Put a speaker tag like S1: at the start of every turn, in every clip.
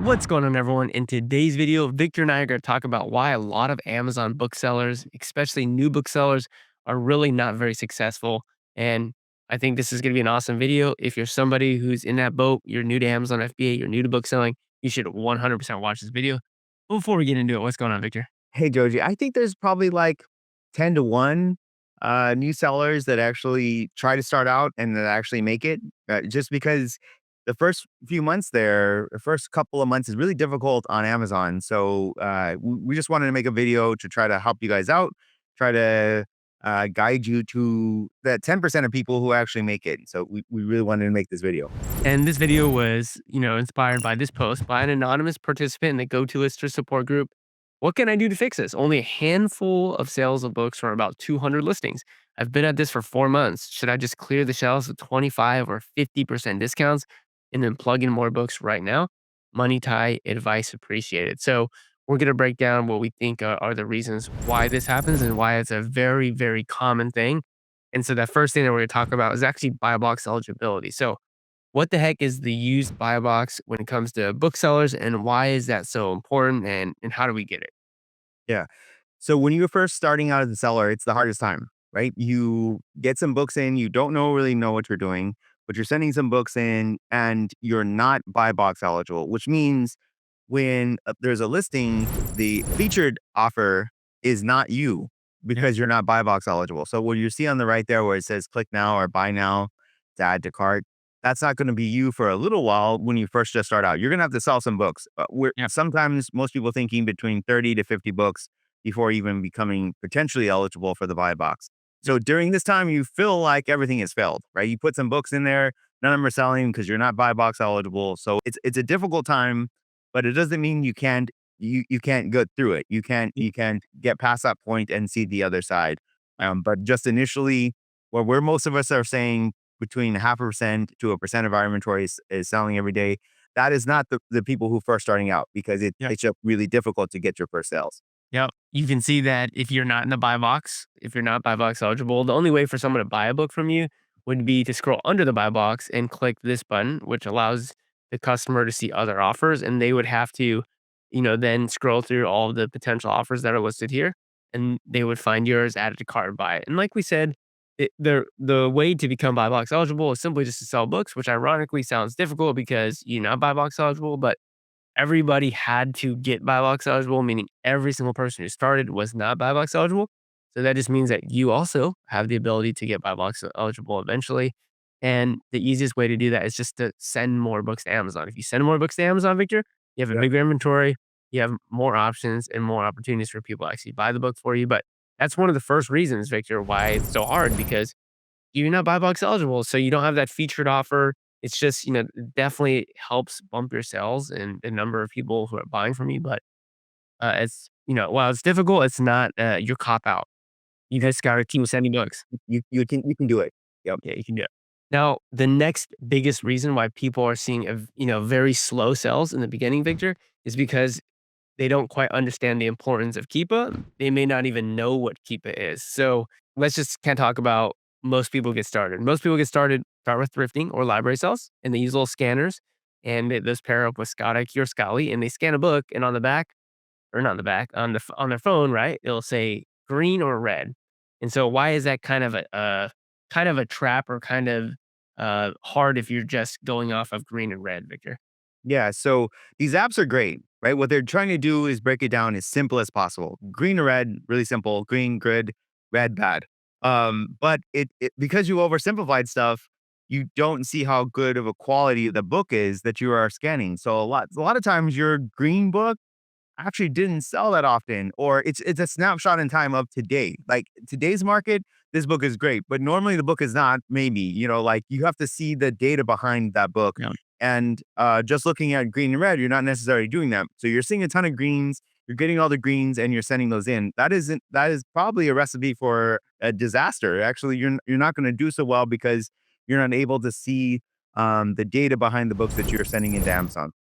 S1: What's going on, everyone? In today's video, Victor and I are going to talk about why a lot of Amazon booksellers, especially new booksellers, are really not very successful. And I think this is going to be an awesome video. If you're somebody who's in that boat, you're new to Amazon FBA, you're new to bookselling, you should 100% watch this video. Before we get into it, what's going on, Victor?
S2: Hey, Joji, I think there's probably like 10 to 1 new sellers that actually try to start out and that actually make it. Just because the first few months there, the first couple of months is really difficult on Amazon. So we just wanted to make a video to try to help you guys out, try to guide you to that 10% of people who actually make it. So we really wanted to make this video.
S1: And this video was, inspired by this post by an anonymous participant in the Go-To-Lister support group. What can I do to fix this? Only a handful of sales of books from about 200 listings. I've been at this for 4 months. Should I just clear the shelves with 25 or 50% discounts and then plug in more books right now? Money tie advice appreciated. So we're going to break down what we think are the reasons why this happens and why it's a very, very common thing. And so that first thing that we're going to talk about is actually buy box eligibility. So what the heck is the used buy box when it comes to booksellers, and why is that so important, and how do we get it?
S2: Yeah. So when you're first starting out as a seller, it's the hardest time, right? You get some books in, you don't really know what you're doing, but you're sending some books in and you're not buy box eligible, which means when there's a listing, the featured offer is not you
S1: Yeah.
S2: because you're not buy box eligible. So what you see on the right there where it says click now or buy now to add to cart, that's not going to be you for a little while when you first just start out. You're going to have to sell some books. We're
S1: Yeah.
S2: sometimes most people thinking between 30 to 50 books before even becoming potentially eligible for the buy box. So during this time, you feel like everything has failed, right? You put some books in there, none of them are selling because you're not buy box eligible. So it's a difficult time, but it doesn't mean you can't go through it. You can't get past that point and see the other side. But just initially, where most of us are saying between 0.5% to 1% of our inventory is selling every day, that is not the people who first starting out because
S1: Yeah.
S2: it's just really difficult to get your first sales.
S1: Yep. You can see that if you're not in the buy box, if you're not buy box eligible, the only way for someone to buy a book from you would be to scroll under the buy box and click this button, which allows the customer to see other offers. And they would have to, then scroll through all of the potential offers that are listed here. And they would find yours, add it to cart, buy it. And like we said, the way to become buy box eligible is simply just to sell books, which ironically sounds difficult because you're not buy box eligible, but everybody had to get buy box eligible, meaning every single person who started was not buy box eligible. So that just means that you also have the ability to get buy box eligible eventually. And the easiest way to do that is just to send more books to Amazon. If you send more books to Amazon, Victor, you have a
S2: Yep.
S1: bigger inventory, you have more options and more opportunities for people to actually buy the book for you. But that's one of the first reasons, Victor, why it's so hard, because you're not buy box eligible, so you don't have that featured offer. It's just, it definitely helps bump your sales and the number of people who are buying from you, but, it's, while it's difficult, it's not, your cop out. You just gotta keep sending books.
S2: You can do it. Yep.
S1: Yeah, you can do it. Now, the next biggest reason why people are seeing very slow sales in the beginning, Victor, is because they don't quite understand the importance of Keepa. They may not even know what Keepa is. So let's just kind of talk about most people get started. Most people start with thrifting or library sales, and they use little scanners, and those pair up with ScoutIQ or Scoutly, and they scan a book, and on the back, or not on the back, on their phone, right? It'll say green or red. And so why is that kind of a trap, or kind of hard if you're just going off of green and red, Victor?
S2: Yeah. So these apps are great, right? What they're trying to do is break it down as simple as possible. Green or red, really simple. Green, good. Red, bad. But it because you oversimplified stuff, you don't see how good of a quality the book is that you are scanning. So a lot of times your green book actually didn't sell that often, or it's a snapshot in time of today. Like today's market, this book is great, but normally the book is not. Maybe like you have to see the data behind that book,
S1: Yeah.
S2: and just looking at green and red, you're not necessarily doing that. So you're seeing a ton of greens, you're getting all the greens, and you're sending those in. That is probably a recipe for a disaster. Actually, you're not going to do so well because you're not able to see the data behind the books that you're sending into Amazon.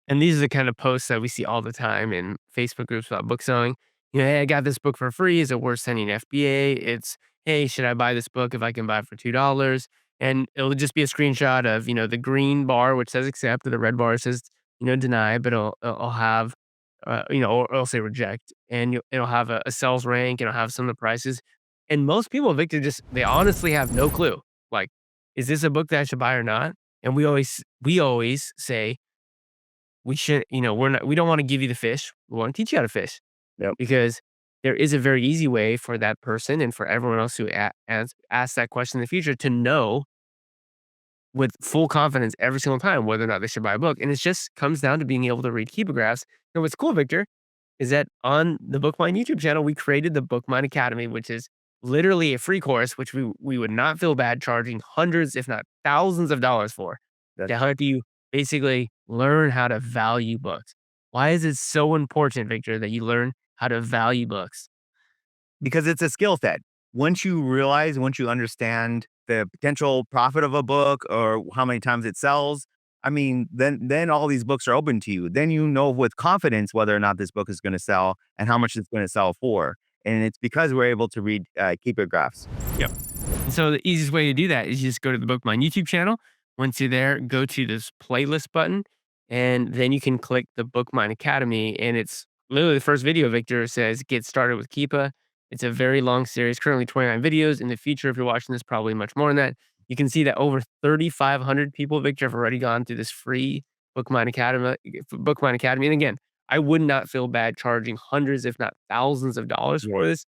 S1: And these are the kind of posts that we see all the time in Facebook groups about book selling. Hey, I got this book for free. Is it worth sending FBA? It's, hey, should I buy this book if I can buy it for $2? And it'll just be a screenshot of, the green bar, which says accept, or the red bar says, deny, but it'll have, or it'll say reject, and it'll have a sales rank, it'll have some of the prices. And most people, Victor, just they honestly have no clue. Like, is this a book that I should buy or not? And we always say we should, we don't want to give you the fish. We want to teach you how to fish
S2: Yep.
S1: because there is a very easy way for that person and for everyone else who asks that question in the future to know with full confidence every single time whether or not they should buy a book. And it just comes down to being able to read Keepa graphs. And what's cool, Victor, is that on the Bookmine YouTube channel, we created the Bookmine Academy, which is literally a free course, which we would not feel bad charging hundreds, if not thousands of dollars for
S2: That
S1: to help you basically learn how to value books. Why is it so important, Victor, that you learn how to value books?
S2: because it's a skill set. Once you understand the potential profit of a book or how many times it sells, I mean, then all these books are open to you. Then you know with confidence whether or not this book is going to sell and how much it's going to sell for. And it's because we're able to read keeper graphs.
S1: Yep. And so the easiest way to do that is you just go to the Bookmine YouTube channel. Once you're there, go to this playlist button, and then you can click the Bookmine Academy. And it's literally the first video, Victor, says get started with Keepa. It's a very long series, currently 29 videos. In the future, if you're watching this, probably much more than that. You can see that over 3,500 people, Victor, have already gone through this free Bookmine Academy. And again, I would not feel bad charging hundreds, if not thousands of dollars
S2: Yeah.
S1: for this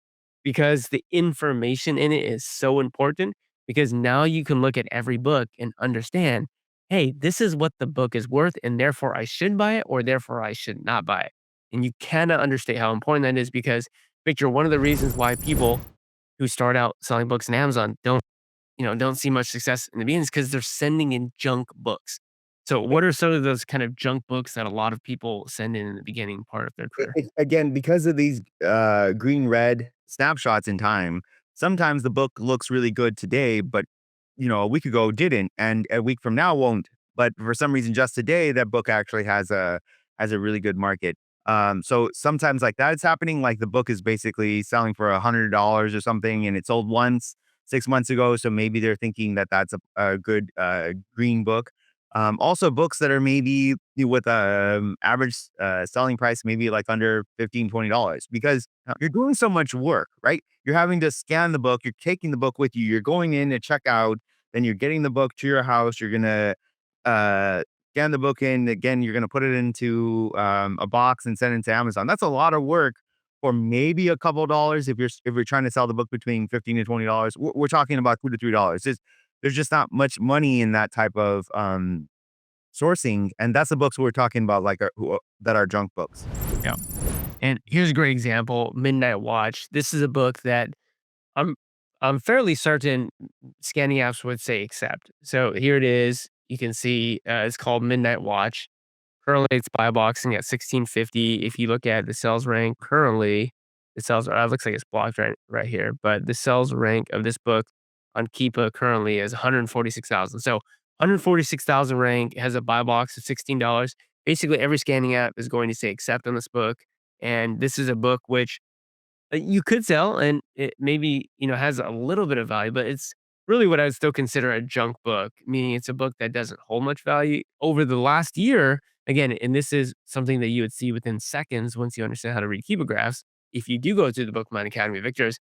S1: because the information in it is so important because now you can look at every book and understand, hey, this is what the book is worth, and therefore I should buy it or therefore I should not buy it. And you cannot understate how important that is because, Victor, one of the reasons why people who start out selling books on Amazon don't see much success in the beginning is because they're sending in junk books. So, what are some of those kind of junk books that a lot of people send in the beginning part of their career?
S2: Again, because of these green red snapshots in time, sometimes the book looks really good today, but a week ago didn't, and a week from now won't. But for some reason, just today, that book actually has a really good market. So sometimes like that's happening. Like the book is basically selling for $100 or something, and it sold once 6 months ago. So maybe they're thinking that that's a good green book. Also, books that are maybe with a average selling price, maybe like under $15-20, because you're doing so much work, right? You're having to scan the book, you're taking the book with you, you're going in to check out, then you're getting the book to your house, you're gonna uh, scan the book in again, you're gonna put it into a box and send it to Amazon. That's a lot of work for maybe a couple dollars if you're trying to sell the book between $15 to $20. We're talking about $2 to $3. There's just not much money in that type of sourcing, and that's the books we're talking about, like that are junk books.
S1: Yeah. And here's a great example, Midnight Watch. This is a book that I'm I'm fairly certain scanning apps would say accept. So here it is. You can see, it's called Midnight Watch. Currently, it's buy boxing at 1650. If you look at the sales rank currently, the sales looks like it's blocked right here, but the sales rank of this book on Keepa currently is 146,000. So 146,000 rank has a buy box of $16. Basically, every scanning app is going to say accept on this book, and this is a book which you could sell and it maybe, has a little bit of value, but it's really what I would still consider a junk book, meaning it's a book that doesn't hold much value. Over the last year, again, and this is something that you would see within seconds once you understand how to read Keepa. If you do go to the Bookmine Academy Victors,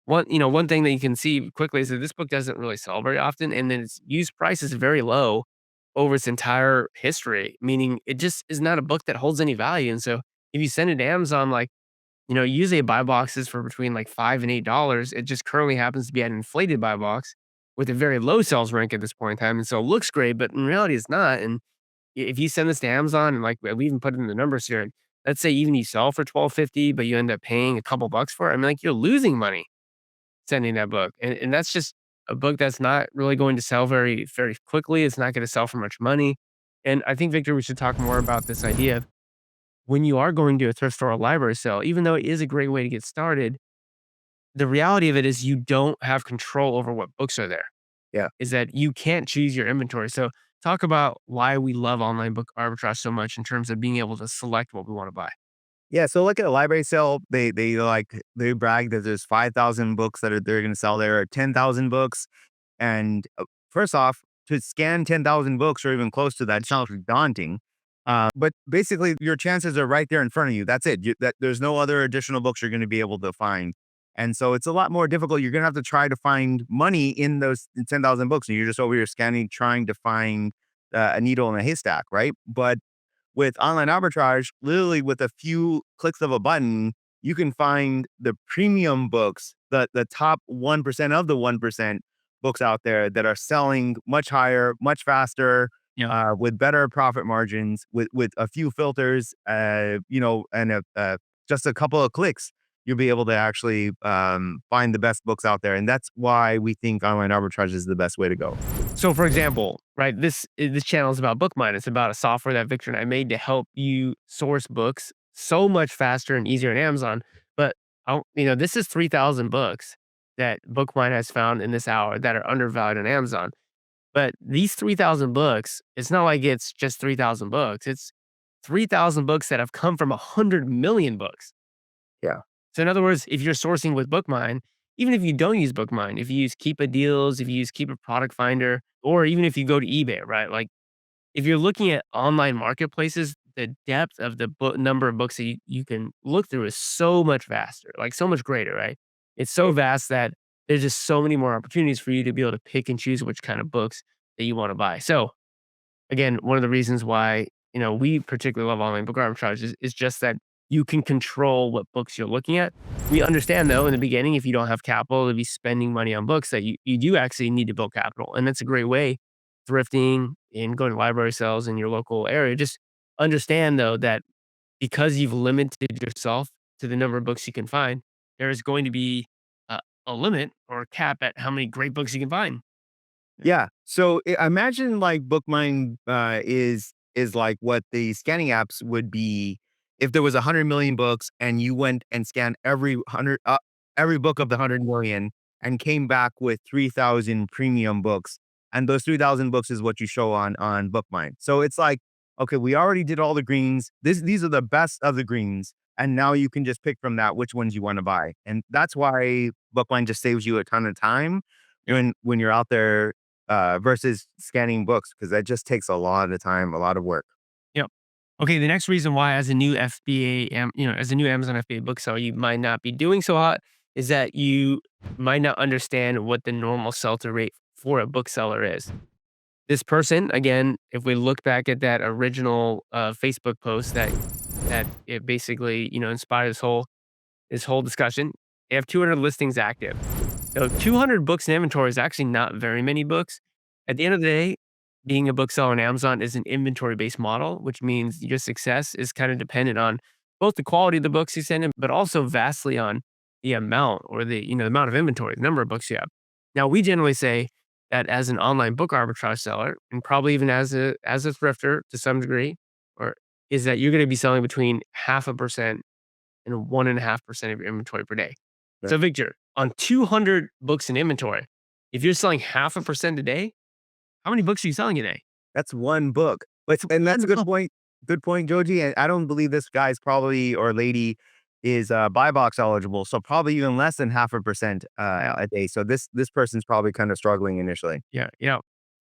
S1: one thing that you can see quickly is that this book doesn't really sell very often, and then its used price is very low over its entire history, meaning it just is not a book that holds any value. And so if you send it to Amazon, like usually buy boxes for between like $5 and $8. It just currently happens to be an inflated buy box with a very low sales rank at this point in time. And so it looks great, but in reality, it's not. And if you send this to Amazon and like we even put in the numbers here, let's say even you sell for 1250, but you end up paying a couple bucks for it. I mean, like you're losing money sending that book. And that's just a book that's not really going to sell very, very quickly. It's not going to sell for much money. And I think, Victor, we should talk more about this idea of when you are going to a thrift store or library sale, even though it is a great way to get started, the reality of it is you don't have control over what books are there.
S2: Yeah.
S1: Is that you can't choose your inventory. So talk about why we love online book arbitrage so much in terms of being able to select what we want to buy.
S2: Yeah, so like at a library sale, they brag that there's 5,000 books that they're going to sell there, or 10,000 books. And first off, to scan 10,000 books or even close to that sounds daunting. But basically, your chances are right there in front of you. That's it. There's no other additional books you're going to be able to find. And so it's a lot more difficult. You're going to have to try to find money in those 10,000 books. And you're just over here scanning, trying to find a needle in a haystack, right? But with online arbitrage, literally with a few clicks of a button, you can find the premium books, the top 1% of the 1% books out there that are selling much higher, much faster,
S1: Yeah.
S2: with better profit margins, with a few filters, and just a couple of clicks, you'll be able to actually find the best books out there. And that's why we think online arbitrage is the best way to go.
S1: So, for example, right, this channel is about BookMine. It's about a software that Victor and I made to help you source books so much faster and easier on Amazon. But this is 3,000 books that BookMine has found in this hour that are undervalued on Amazon. But these 3,000 books, it's not like it's just 3,000 books. It's 3,000 books that have come from 100 million books.
S2: Yeah.
S1: So in other words, if you're sourcing with BookMine, even if you don't use BookMine, if you use Keepa Deals, if you use Keepa Product Finder, or even if you go to eBay, right? Like if you're looking at online marketplaces, the depth of the number of books that you can look through is so much faster, like so much greater, right? It's so vast that there's just so many more opportunities for you to be able to pick and choose which kind of books that you want to buy. So again, one of the reasons why, we particularly love online book arbitrage is just that you can control what books you're looking at. We understand though in the beginning, if you don't have capital to be spending money on books, that you do actually need to build capital. And that's a great way, thrifting and going to library sales in your local area. Just understand though that because you've limited yourself to the number of books you can find, there is going to be a limit or a cap at how many great books you can find.
S2: Yeah. So imagine like BookMine is like what the scanning apps would be if there was 100 million books and you went and scanned every book of the 100 million and came back with 3,000 premium books, and those 3,000 books is what you show on BookMine. So it's like, okay, we already did all the greens. These are the best of the greens, and now you can just pick from that which ones you want to buy, and that's why BookMine just saves you a ton of time when you're out there versus scanning books, because that just takes a lot of time, a lot of work.
S1: Yep. Okay, the next reason why as a new FBA, as a new Amazon FBA bookseller, you might not be doing so hot is that you might not understand what the normal sell-through rate for a bookseller is. This person, again, if we look back at that original Facebook post that it basically, inspired this whole discussion, they have 200 listings active. So 200 books in inventory is actually not very many books. At the end of the day, being a bookseller on Amazon is an inventory-based model, which means your success is kind of dependent on both the quality of the books you send in, but also vastly on the amount or the amount of inventory, the number of books you have. Now, we generally say that as an online book arbitrage seller, and probably even as a thrifter to some degree, or is that you're going to be selling between 0.5% and 1.5% of your inventory per day.
S2: Right.
S1: So, Victor, on 200 books in inventory, if you're selling 0.5% a day, how many books are you selling a day?
S2: That's one book. And that's a good point. Good point, Joji. And I don't believe this guy's probably or lady is buy box eligible. So probably even less than 0.5%
S1: Yeah,
S2: a day. So this person's probably kind of struggling initially.
S1: yeah,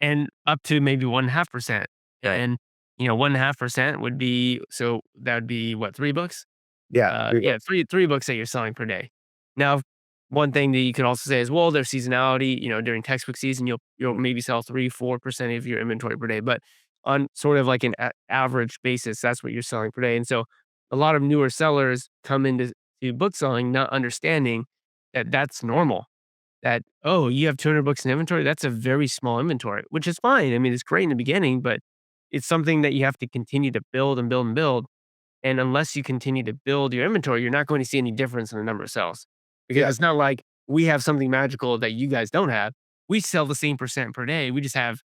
S1: and up to maybe 1.5%.
S2: Right.
S1: And 1.5% would be, so that would be what, 3 books?
S2: Yeah.
S1: Yeah, three books that you're selling per day. Now, one thing that you could also say is, well, there's seasonality. During textbook season, you'll maybe sell 3-4% of your inventory per day, but on sort of like an average basis, that's what you're selling per day. And so, a lot of newer sellers come into book selling not understanding that that's normal. That, oh, you have 200 books in inventory. That's a very small inventory, which is fine. I mean, it's great in the beginning, but it's something that you have to continue to build and build and build. And unless you continue to build your inventory, you're not going to see any difference in the number of sales. Because
S2: Yeah.
S1: it's not like we have something magical that you guys don't have. We sell the same percent per day. We just have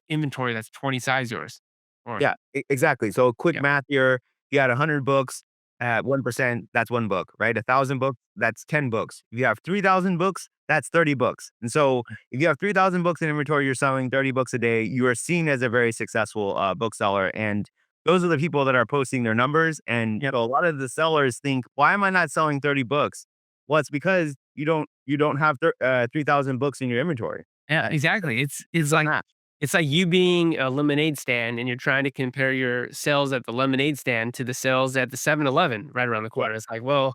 S1: inventory that's 20 size yours. Or
S2: Yeah, exactly. So quick
S1: yeah,
S2: math here. You had 100 books at 1%, that's one book, right? 1,000 books, that's 10 books. If you have 3,000 books, that's 30 books. And so if you have 3,000 books in inventory, you're selling 30 books a day, you are seen as a very successful bookseller. And those are the people that are posting their numbers. And
S1: yep,
S2: so a lot of the sellers think, why am I not selling 30 books? Well, it's because you don't have 3,000 books in your inventory.
S1: yeah, exactly. It's like
S2: Math.
S1: It's like you being a lemonade stand and you're trying to compare your sales at the lemonade stand to the sales at the 7-Eleven right around the
S2: Yeah.
S1: corner. It's like, well,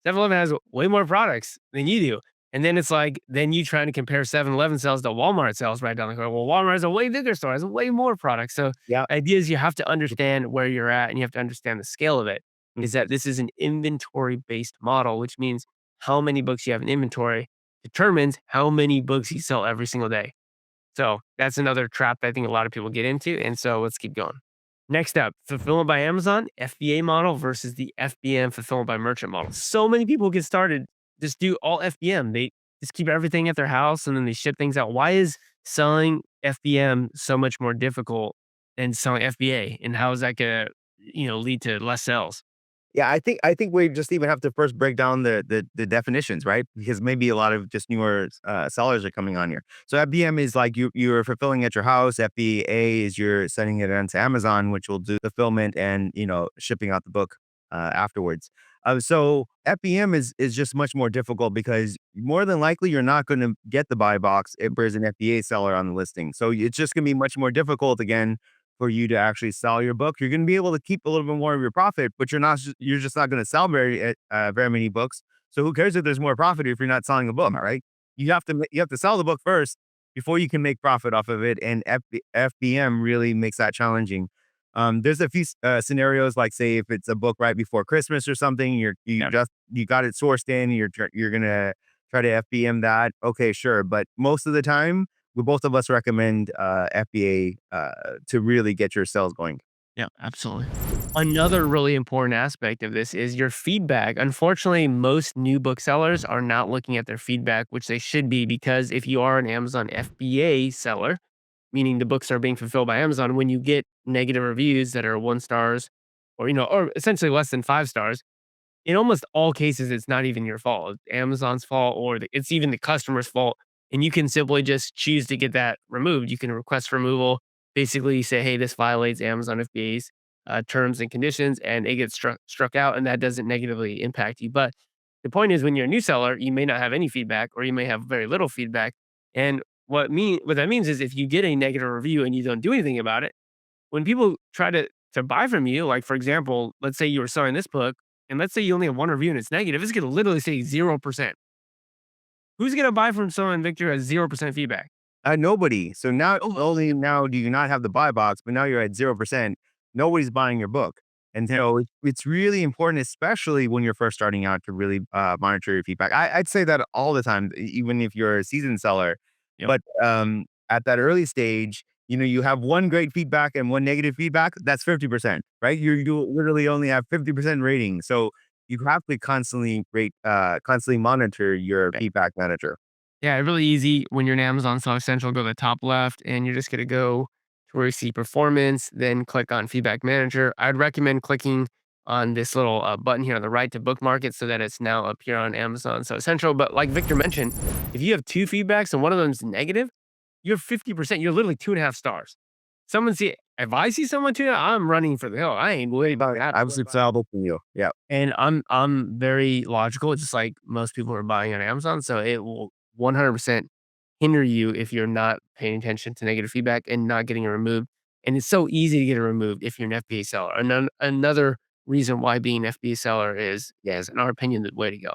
S1: 7-Eleven has way more products than you do. And then it's like, then you trying to compare 7-Eleven sales to Walmart sales right down the corner. Well, Walmart is a way bigger store, has way more products. So
S2: Yeah.
S1: the idea is you have to understand where you're at and you have to understand the scale of it. Is
S2: Mhm.
S1: that this is an inventory based model, which means how many books you have in inventory determines how many books you sell every single day. So that's another trap that I think a lot of people get into. And so let's keep going. Next up, fulfillment by Amazon, FBA model versus the FBM fulfillment by merchant model. So many people get started, just do all FBM. They just keep everything at their house and then they ship things out. Why is selling FBM so much more difficult than selling FBA? And how is that going to, lead to less sales?
S2: Yeah, I think we just even have to first break down the definitions, right? Because maybe a lot of just newer sellers are coming on here. So FBM is like you're fulfilling at your house. FBA is you're sending it onto Amazon, which will do fulfillment and shipping out the book afterwards. So FBM is just much more difficult because more than likely you're not going to get the buy box if there's an FBA seller on the listing. So it's just going to be much more difficult again for you to actually sell your book. You're going to be able to keep a little bit more of your profit, but you're just not going to sell very many books. So who cares if there's more profit if you're not selling a book, right? You have to sell the book first before you can make profit off of it, and FBM really makes that challenging. There's a few scenarios, like say if it's a book right before Christmas or something,
S1: Yeah.
S2: you got it sourced in, you're gonna try to FBM that. Okay, sure, but most of the time we both of us recommend FBA to really get your sales going.
S1: Yeah, absolutely. Another really important aspect of this is your feedback. Unfortunately, most new booksellers are not looking at their feedback, which they should be, because if you are an Amazon FBA seller, meaning the books are being fulfilled by Amazon, when you get negative reviews that are 1 stars or essentially less than 5 stars, in almost all cases, it's not even your fault. It's Amazon's fault or it's even the customer's fault. And you can simply just choose to get that removed. You can request removal, basically say, hey, this violates Amazon FBA's terms and conditions, and it gets struck out, and that doesn't negatively impact you. But the point is, when you're a new seller, you may not have any feedback or you may have very little feedback. And what that means is if you get a negative review and you don't do anything about it, when people try to buy from you, like, for example, let's say you were selling this book, and let's say you only have 1 review and it's negative, it's gonna literally say 0%. Who's gonna buy from someone, Victor, has 0% feedback?
S2: Nobody. So now,
S1: Oh,
S2: only now do you not have the buy box, but now you're at 0%. Nobody's buying your book. And
S1: yeah,
S2: so it's really important, especially when you're first starting out, to really monitor your feedback. I'd say that all the time, even if you're a seasoned seller.
S1: yep,
S2: But at that early stage, you have one great feedback and one negative feedback. That's 50%, right? You literally only have 50% rating. So you have to constantly monitor your
S1: right.
S2: feedback manager.
S1: Yeah, really easy when you're in Amazon Seller Central, go to the top left, and you're just gonna go to where you see performance, then click on Feedback Manager. I'd recommend clicking on this little, button here on the right to bookmark it so that it's now up here on Amazon Seller Central. But like Victor mentioned, if you have 2 feedbacks and one of them's negative, you're 50%. You're literally 2.5 stars. If I see someone 2, I'm running for the hill. I ain't worried about that.
S2: Absolutely sellable for you. Yeah.
S1: And I'm very logical, just like most people are buying on Amazon. So it will 100% hinder you if you're not paying attention to negative feedback and not getting it removed. And it's so easy to get it removed if you're an FBA seller. Another reason why being an FBA seller is, yes, in our opinion, the way to go.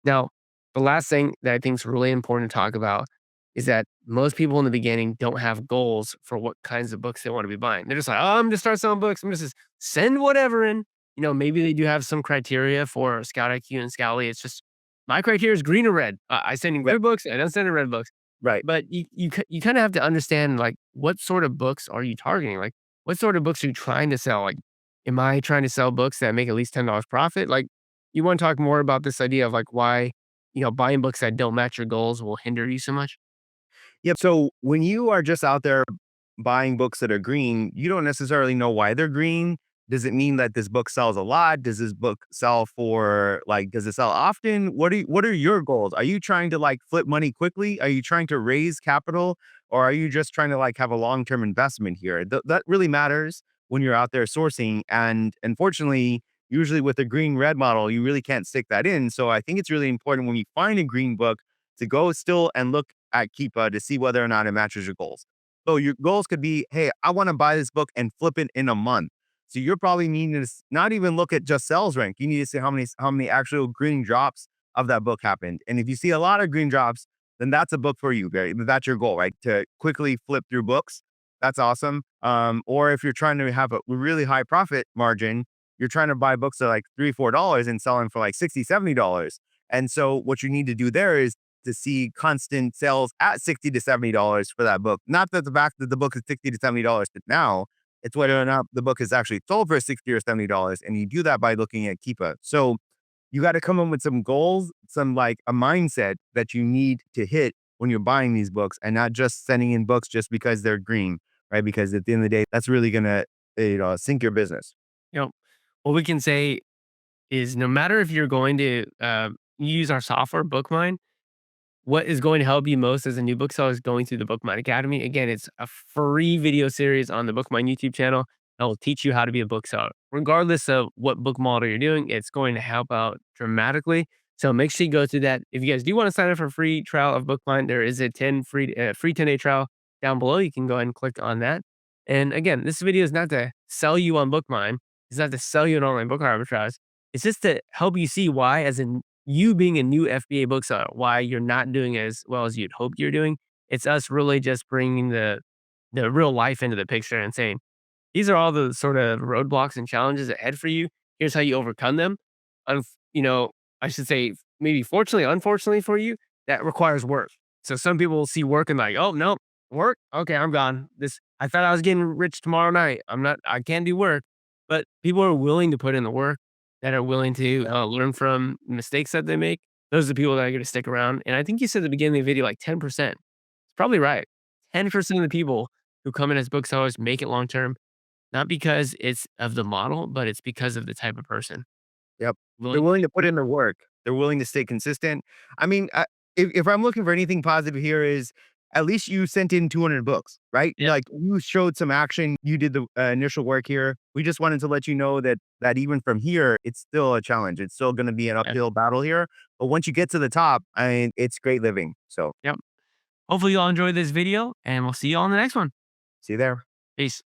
S1: Now, the last thing that I think is really important to talk about is that most people in the beginning don't have goals for what kinds of books they want to be buying. They're just like, oh, I'm just start selling books. I'm just send whatever in. Maybe they do have some criteria for Scout IQ and Scoutly. It's just my criteria is green or red. I send in
S2: Yep.
S1: green books. I don't send in red books.
S2: Right.
S1: But you kind of have to understand, like, what sort of books are you targeting? Like, what sort of books are you trying to sell? Like, am I trying to sell books that make at least $10 profit? Like, you want to talk more about this idea of like why buying books that don't match your goals will hinder you so much?
S2: Yep. So when you are just out there buying books that are green, you don't necessarily know why they're green. Does it mean that this book sells a lot? Does this book sell for does it sell often? What are your goals? Are you trying to flip money quickly? Are you trying to raise capital? Or are you just trying to have a long-term investment here? That really matters when you're out there sourcing. And unfortunately, usually with a green red model, you really can't stick that in. So I think it's really important when you find a green book to go still and look at Keepa to see whether or not it matches your goals. So your goals could be, hey, I want to buy this book and flip it in a month. So you're probably needing to not even look at just sales rank. You need to see how many actual green drops of that book happened. And if you see a lot of green drops, then that's a book for you. Right? That's your goal, right? To quickly flip through books. That's awesome. Or if you're trying to have a really high profit margin, you're trying to buy books at like $3, $4 and sell them for like $60, $70. And so what you need to do there is to see constant sales at $60 to $70 for that book. Not that the fact that the book is $60 to $70 now, it's whether or not the book is actually sold for $60 or $70. And you do that by looking at Keepa. So you got to come up with some goals, some like a mindset that you need to hit when you're buying these books and not just sending in books just because they're green, right? Because at the end of the day, that's really going to, sink your business.
S1: You know, what we can say is no matter if you're going to use our software, Bookmine, what is going to help you most as a new bookseller is going through the Bookmine Academy. Again, it's a free video series on the Bookmine YouTube channel that will teach you how to be a bookseller. Regardless of what book model you're doing, it's going to help out dramatically. So make sure you go through that. If you guys do want to sign up for a free trial of Bookmine, there is a free 10-day trial down below. You can go ahead and click on that. And again, this video is not to sell you on Bookmine. It's not to sell you an online book arbitrage. It's just to help you see why, as in you being a new FBA bookseller, why you're not doing as well as you'd hoped you're doing. It's us really just bringing the real life into the picture and saying, these are all the sort of roadblocks and challenges ahead for you. Here's how you overcome them. You know, I should say, maybe fortunately, unfortunately for you, that requires work. So some people will see work and like, oh no, work. Okay, I'm gone. I thought I was getting rich tomorrow night. I can't do work. But people are willing to put in the work, that are willing to learn from mistakes that they make. Those are the people that are going to stick around. And I think you said at the beginning of the video, like 10%. It's probably right. 10% of the people who come in as booksellers make it long term, not because it's of the model, but it's because of the type of person.
S2: Yep. They're
S1: Willing,
S2: willing to put in the work. They're willing to stay consistent. I mean, if I'm looking for anything positive here is at least you sent in 200 books, right?
S1: yeah,
S2: Like you showed some action. You did the initial work here. We just wanted to let you know that even from here, it's still a challenge. It's still going to be an
S1: yeah,
S2: uphill battle here. But once you get to the top, I mean, it's great living. So
S1: yep. Hopefully you all enjoyed this video and we'll see you all in the next one.
S2: see you there.
S1: Peace.